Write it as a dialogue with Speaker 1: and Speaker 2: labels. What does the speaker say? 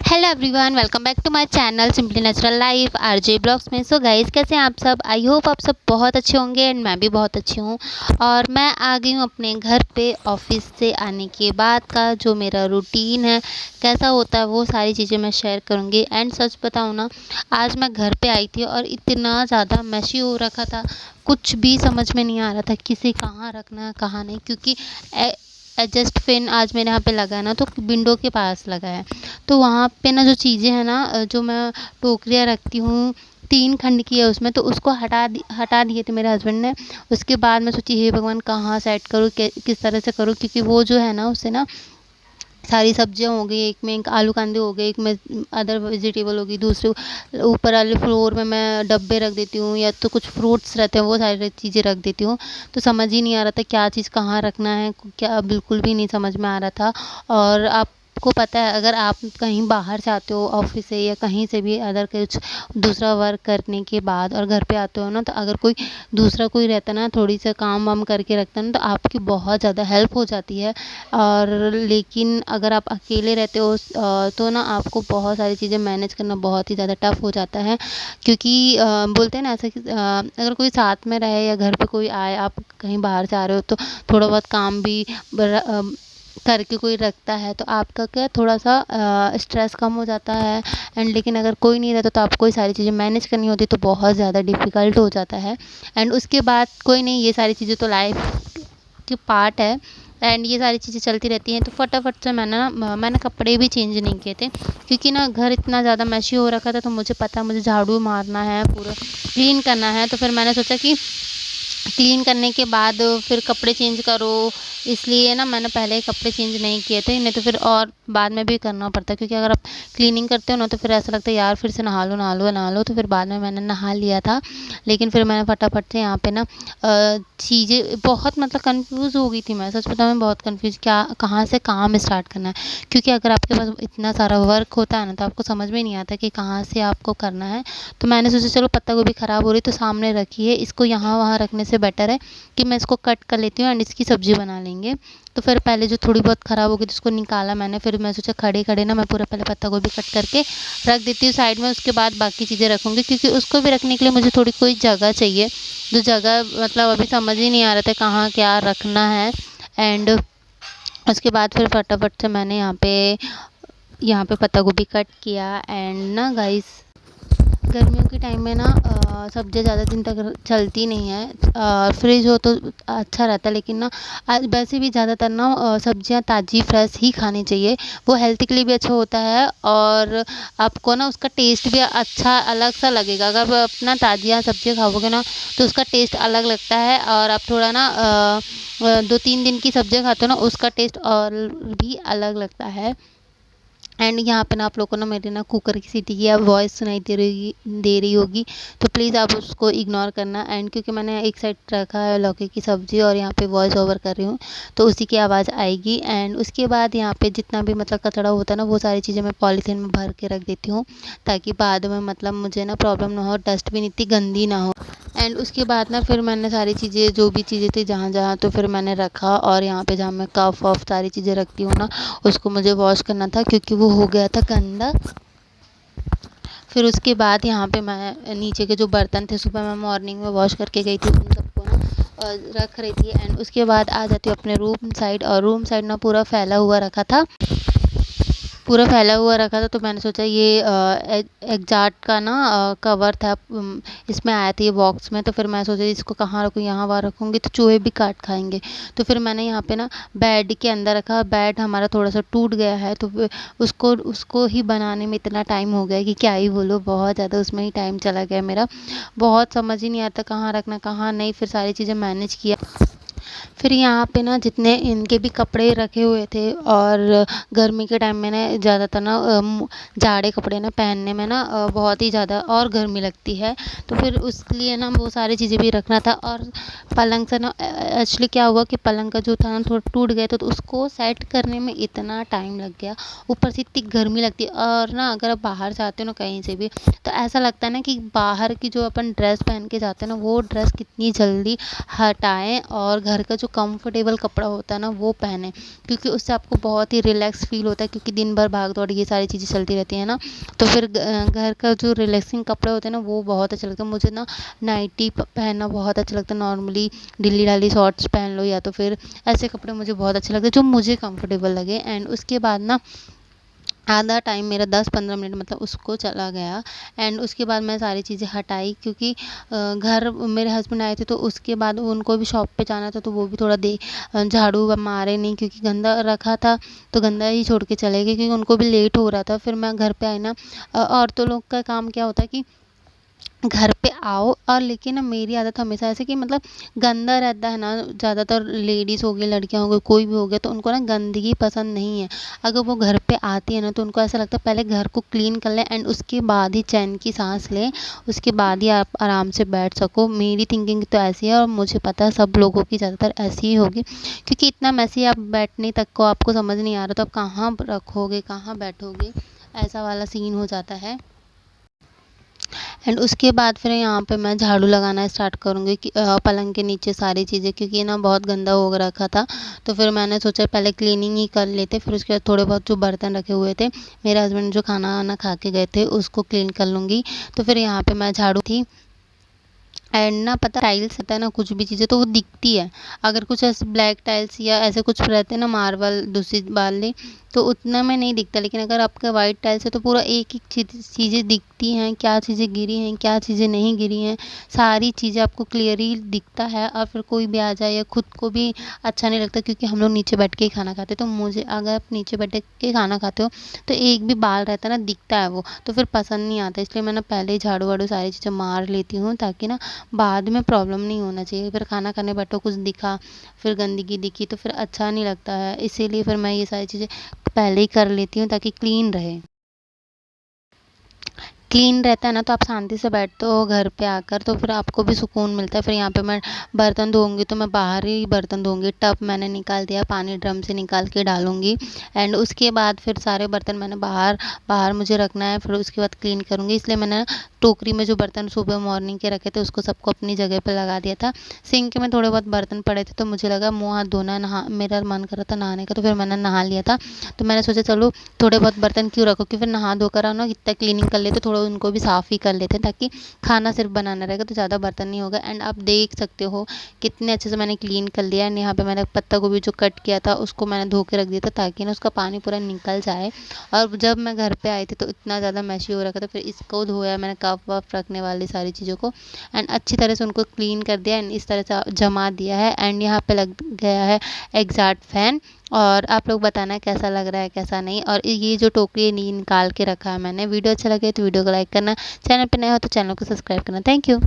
Speaker 1: Hello everyone, welcome back to my channel simply natural life RJ blogs में। So guys, कैसे हैं आप सब? आई होप आप सब बहुत अच्छे होंगे एंड मैं भी बहुत अच्छी हूँ। और मैं आ गई हूँ अपने घर पे ऑफिस से आने के बाद का जो मेरा रूटीन है, कैसा होता है, वो सारी चीज़ें मैं शेयर करूँगी। एंड सच बताऊँ ना, आज मैं घर पे आई थी और इतना ज़्यादा मैशी हो रखा था, कुछ भी समझ में नहीं आ रहा था किसे कहाँ रखना है कहाँ नहीं। क्योंकि एडजस्ट फैन आज मेरे यहाँ पे लगा है ना, तो विंडो के पास लगा है। तो वहाँ पे ना जो चीज़ें हैं ना, जो मैं टोकरियाँ रखती हूँ, 3 खंड की है उसमें, तो उसको हटा दिए थे मेरे हस्बैंड ने। उसके बाद मैं सोची हे भगवान कहाँ सेट करूँ, किस तरह से करूँ, क्योंकि वो जो है ना उससे ना सारी सब्जियां हो गई, एक में एक आलू कांदे हो गए, एक में अदर वेजिटेबल होगी, दूसरे ऊपर वाले फ्लोर में मैं डब्बे रख देती हूँ, या तो कुछ फ्रूट्स रहते हैं वो सारी चीज़ें रख देती हूँ। तो समझ ही नहीं आ रहा था क्या चीज़ कहाँ रखना है, क्या बिल्कुल भी नहीं समझ में आ रहा था। और आपको पता है, अगर आप कहीं बाहर से आते हो ऑफिस से या कहीं से भी अदर कुछ दूसरा वर्क करने के बाद और घर पे आते हो ना, तो अगर कोई दूसरा कोई रहता ना, थोड़ी सा काम वाम करके रखता ना, तो आपकी बहुत ज़्यादा हेल्प हो जाती है। और लेकिन अगर आप अकेले रहते हो तो ना आपको बहुत सारी चीज़ें मैनेज करना बहुत ही ज़्यादा टफ हो जाता है। क्योंकि बोलते हैं ना ऐसा कि अगर कोई साथ में रहे या घर पे कोई आए, आप कहीं बाहर से आ रहे हो, तो थोड़ा बहुत काम भी करके कोई रखता है, तो आपका क्या थोड़ा सा स्ट्रेस कम हो जाता है। एंड लेकिन अगर कोई नहीं रहता तो आपको ये सारी चीज़ें मैनेज करनी होती, तो बहुत ज़्यादा डिफ़िकल्ट हो जाता है। एंड उसके बाद कोई नहीं, ये सारी चीज़ें तो लाइफ के पार्ट है एंड ये सारी चीज़ें चलती रहती हैं। तो फटाफट से मैंने कपड़े भी चेंज नहीं किए थे, क्योंकि ना घर इतना ज़्यादा मैशी हो रखा था। तो मुझे पता, मुझे झाड़ू मारना है, पूरा क्लीन करना है। तो फिर मैंने सोचा कि क्लीन करने के बाद फिर कपड़े चेंज करो, इसलिए ना मैंने पहले ही कपड़े चेंज नहीं किए थे, नहीं तो फिर और बाद में भी करना पड़ता है। क्योंकि अगर आप क्लीनिंग करते हो ना, तो फिर ऐसा लगता है यार फिर से नहा लो नहा लो नहा लो। तो फिर बाद में मैंने नहा लिया था। लेकिन फिर मैंने फटाफट से यहाँ पे ना चीज़ें बहुत मतलब कंफ्यूज हो गई थी मैं, सच बताऊँ मैं बहुत कंफ्यूज, क्या कहाँ से काम स्टार्ट करना है। क्योंकि अगर आपके पास इतना सारा वर्क होता है ना, तो आपको समझ में नहीं आता कि कहाँ से आपको करना है। तो मैंने सोचा चलो पत्ता गोभी ख़राब हो रही तो सामने रखी है, इसको यहाँ वहाँ रखने से बेटर है कि मैं इसको कट कर लेती हूँ एंड इसकी सब्ज़ी बना लेंगे। तो फिर पहले जो थोड़ी बहुत ख़राब हो गई थी उसको निकाला मैंने। फिर मैं सोचा खड़े खड़े ना मैं पूरा पहले पत्ता गोभी कट करके रख देती हूँ साइड में, उसके बाद बाकी चीज़ें रखूँगी। क्योंकि उसको भी रखने के लिए मुझे थोड़ी कोई जगह चाहिए, जो जगह मतलब अभी समझ ही नहीं आ रहा था कहाँ क्या रखना है। एंड उसके बाद फिर फटाफट से मैंने यहाँ पे पत्ता गोभी कट किया। एंड ना गाइस, गर्मियों के टाइम में ना सब्जियाँ ज़्यादा दिन तक चलती नहीं है। फ्रिज हो तो अच्छा रहता है, लेकिन ना वैसे भी ज़्यादातर ना सब्जियाँ ताज़ी फ्रेश ही खानी चाहिए। वो हेल्थ के लिए भी अच्छा होता है और आपको ना उसका टेस्ट भी अच्छा अलग सा लगेगा। अगर आप अपना ताज़ियाँ सब्जियाँ खाओगे ना, तो उसका टेस्ट अलग लगता है। और आप थोड़ा ना 2-3 दिन की सब्जियाँ खाते हो ना, उसका टेस्ट और भी अलग लगता है। एंड यहाँ पे ना आप लोगों को ना मेरे ना कुकर की सीटी की वॉइस सुनाई दे रही होगी, तो प्लीज़ आप उसको इग्नोर करना। एंड क्योंकि मैंने एक साइड रखा है लौकी की सब्ज़ी और यहाँ पे वॉइस ओवर कर रही हूँ, तो उसी की आवाज़ आएगी। एंड उसके बाद यहाँ पे जितना भी मतलब कचरा होता है ना, वो सारी चीज़ें मैं पॉलीथीन में भर के रख देती हूँ, ताकि बाद में मतलब मुझे ना प्रॉब्लम ना हो, डस्टबिन इतनी गंदी ना हो। एंड उसके बाद ना फिर मैंने सारी चीज़ें जो भी चीज़ें थी जहाँ जहाँ, तो फिर मैंने रखा। और यहाँ पे जहाँ मैं कप वफ सारी चीज़ें रखती हूँ ना, उसको मुझे वॉश करना था, क्योंकि वो हो गया था गंदा। फिर उसके बाद यहाँ पे मैं नीचे के जो बर्तन थे सुबह मैं मॉर्निंग में वॉश करके गई थी, उन सबको ना रख रही थी। एंड उसके बाद आ जाती हूँ अपने रूम साइड, और रूम साइड ना पूरा फैला हुआ रखा था, पूरा फैला हुआ रखा था। तो मैंने सोचा ये एग्जाट का ना कवर था, इसमें आया था ये बॉक्स में। तो फिर मैं सोचा इसको कहाँ रखूँ, यहाँ वहाँ रखूँगी तो चूहे भी काट खाएंगे। तो फिर मैंने यहाँ पे ना बेड के अंदर रखा। बेड हमारा थोड़ा सा टूट गया है, तो फिर उसको ही बनाने में इतना टाइम हो गया कि क्या ही बोलो, बहुत ज़्यादा उसमें ही टाइम चला गया मेरा। बहुत समझ ही नहीं आता कहाँ रखना कहाँ नहीं, फिर सारी चीज़ें मैनेज किया। फिर यहाँ पे ना जितने इनके भी कपड़े रखे हुए थे, और गर्मी के टाइम में ना ज़्यादातर ना जाड़े कपड़े ना पहनने में ना बहुत ही ज़्यादा और गर्मी लगती है। तो फिर उसके लिए ना वो सारी चीज़ें भी रखना था। और पलंग से ना एक्चुअली क्या हुआ कि पलंग का जो था ना थोड़ा टूट गया था, तो उसको सेट करने में इतना टाइम लग गया। ऊपर से इतनी गर्मी लगती है, और ना अगर आप बाहर से आते हो ना कहीं से भी, तो ऐसा लगता है ना कि बाहर की जो अपन ड्रेस पहन के जाते हैं ना, वो ड्रेस कितनी जल्दी हटाएं और घर का जो जो कंफर्टेबल कपड़ा होता है ना वो पहने, क्योंकि उससे आपको बहुत ही रिलैक्स फील होता है, क्योंकि दिन भर भाग दौड़ ये सारी चीज़ें चलती रहती हैं ना। तो फिर घर का जो रिलैक्सिंग कपड़े होते हैं ना वो बहुत अच्छा लगता है मुझे ना। नाइटी पहनना बहुत अच्छा लगता है, नॉर्मली ढीली ढाली शॉर्ट्स पहन लो या तो फिर ऐसे कपड़े मुझे बहुत अच्छे लगते हैं जो मुझे कंफर्टेबल लगे। एंड उसके बाद ना आधा टाइम मेरा 10-15 मिनट मतलब उसको चला गया। एंड उसके बाद मैं सारी चीज़ें हटाई, क्योंकि घर मेरे हस्बैंड आए थे तो उसके बाद उनको भी शॉप पे जाना था, तो वो भी थोड़ा झाड़ू मारे नहीं, क्योंकि गंदा रखा था तो गंदा ही छोड़ के चले गए, क्योंकि उनको भी लेट हो रहा था। फिर मैं घर पे आई ना, औरतों लोग का काम क्या होता है कि घर पे आओ, और लेकिन ना मेरी आदत हमेशा ऐसे कि मतलब गंदा रहता है ना। ज़्यादातर लेडीज़ हो गई, लड़कियां हो गई, कोई भी हो गया, तो उनको ना गंदगी पसंद नहीं है। अगर वो घर पे आती है ना तो उनको ऐसा लगता है पहले घर को क्लीन कर लें एंड उसके बाद ही चैन की सांस लें, उसके बाद ही आप आराम से बैठ सको। मेरी थिंकिंग तो ऐसी है और मुझे पता है सब लोगों की ज़्यादातर ऐसी ही होगी, क्योंकि इतना मैसी आप बैठने तक को आपको समझ नहीं आ रहा तो आप कहाँ रखोगे, कहाँ बैठोगे, ऐसा वाला सीन हो जाता है। एंड उसके बाद फिर यहाँ पे मैं झाड़ू लगाना स्टार्ट करूँगी कि पलंग के नीचे सारी चीज़ें, क्योंकि ना बहुत गंदा हो रखा था। तो फिर मैंने सोचा पहले क्लीनिंग ही कर लेते, फिर उसके बाद थोड़े बहुत जो बर्तन रखे हुए थे, मेरे हस्बैंड जो खाना वाना खा के गए थे उसको क्लीन कर लूँगी। तो फिर यहाँ पे मैं झाड़ू थी। एंड ना पता टाइल्स होता है ना, कुछ भी चीज़ें तो वो दिखती है। अगर कुछ ऐसे ब्लैक टाइल्स या ऐसे कुछ रहते हैं ना, मार्बल दूसरी वाले, तो उतना में नहीं दिखता। लेकिन अगर आपका वाइट टाइल्स है तो पूरा एक एक चीज़ें दिखती हैं, क्या चीज़ें गिरी हैं, क्या चीज़ें नहीं गिरी हैं, सारी चीज़ें आपको क्लियरली दिखता है। और फिर कोई भी आ जाए या खुद को भी अच्छा नहीं लगता, क्योंकि हम लोग नीचे बैठ के ही खाना खाते हैं। तो मुझे, अगर आप नीचे बैठ के खाना खाते हो तो एक भी बाल रहता है ना, दिखता है वो, तो फिर पसंद नहीं आता। इसलिए मैं ना पहले ही झाड़ू वाड़ू सारी चीज़ें मार लेती हूँ, ताकि ना बाद में प्रॉब्लम नहीं होना चाहिए। फिर खाना खाने बैठो कुछ दिखा, फिर गंदगी दिखी तो फिर अच्छा नहीं लगता है। इसीलिए फिर मैं ये सारी चीज़ें पहले ही कर लेती हूँ ताकि क्लीन रहे। क्लीन रहता है ना तो आप शांति से बैठते हो घर पे आकर, तो फिर आपको भी सुकून मिलता है। फिर यहाँ पे मैं बर्तन धोऊँगी तो मैं बाहर ही बर्तन धोऊँगी। टब मैंने निकाल दिया, पानी ड्रम से निकाल के डालूँगी। एंड उसके बाद फिर सारे बर्तन मैंने बाहर बाहर मुझे रखना है, फिर उसके बाद क्लीन करूँगी। इसलिए मैंने टोकरी में जो बर्तन सुबह मॉर्निंग के रखे थे उसको सबको अपनी जगह पे लगा दिया था। सिंक में थोड़े बहुत बर्तन पड़े थे तो मुझे लगा मुँह हाथ धोना, मेरा मन कर रहा था नहाने का, तो फिर मैंने नहा लिया था। तो मैंने सोचा चलो थोड़े बहुत बर्तन क्यों रखो, कि फिर नहा धोकर आओ ना, इतना क्लीनिंग कर लेते, थोड़ा उनको भी साफ़ ही कर लेते हैं, ताकि खाना सिर्फ बनाना रहेगा तो ज़्यादा बर्तन नहीं होगा। एंड आप देख सकते हो कितने अच्छे से मैंने क्लीन कर लिया। एंड यहाँ पे मैंने पत्ता गोभी जो कट किया था उसको मैंने धो के रख दिया था, ताकि ना उसका पानी पूरा निकल जाए। और जब मैं घर पे आई थी तो इतना ज़्यादा मैशी हो रखा था, फिर इसको धोया मैंने, कप वप रखने वाली सारी चीज़ों को, एंड अच्छी तरह से उनको क्लीन कर दिया एंड इस तरह से जमा दिया है। एंड यहाँ पे लग गया है एग्जॉस्ट फैन। और आप लोग बताना कैसा लग रहा है कैसा नहीं। और ये जो टोकरी है निकाल के रखा है मैंने। वीडियो अच्छा लगे तो वीडियो को लाइक करना, चैनल पे नए हो तो चैनल को सब्सक्राइब करना। Thank you.